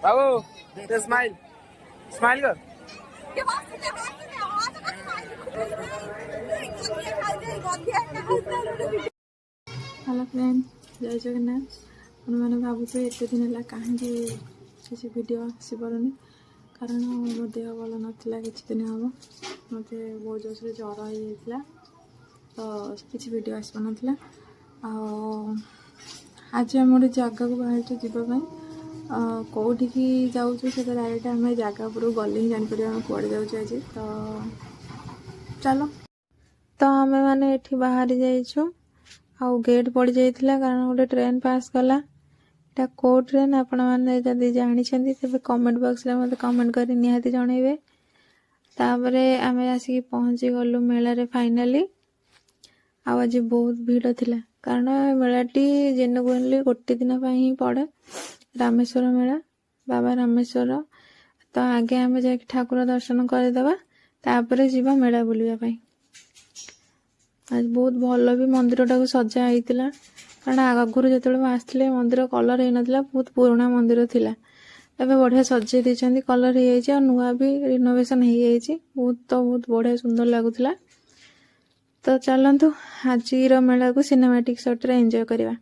बाबू smile smile कर। Hello friend, जय जगन्नाथ। मैंने भावुए एत दिन है कहीं किसी भिड आसी पारुनी कारण मो देह भल नाला कि दिन हम मत बहुत जोर से ज्वर हो जाता तो किसी भिड आसी पार ना। आज आम गोटे जगह को बाहर जावाई कौटिकी जाऊँ से डायरेक्ट आम जगह उपरू गले ही जापर आम कड़े जाऊँ आज तो चलो। तो आम मैंने ये बाहरी जाइछू आउ गेट पड़ जाइथिला कारण गोटे ट्रेन पास कला। एटा को ट्रेन आपण मैंने जदि जानी तेज कमेंट बॉक्स में मत कमेंट कर निहाती जनइबे। तापरे आम आसिक पहुँची गलु मेलारे फाइनाली। आज बहुत भीड़ थिला कारण मेलाटी जेनुइनली गोटे दिन ही पड़े रामेश्वर मेला बाबा रामेश्वर। तो आगे आम जा ठाकुर दर्शन करदेवा तापरे जीवा मेला बुलवाई। आज बहुत भल भी मंदिर टाक सजा होता कारण आगुरी जो आसते मंदिर कलर हो नाला बहुत पुराना मंदिर थिला एबे बढ़िया सजे देछंती कलर हो जाइए और नुआ भी रिनोवेशन हो जाइए बहुत बढ़िया सुंदर लगुला। तो चलतु आज मेला को सिनेमैटिक शॉट रे एंजॉय करवा।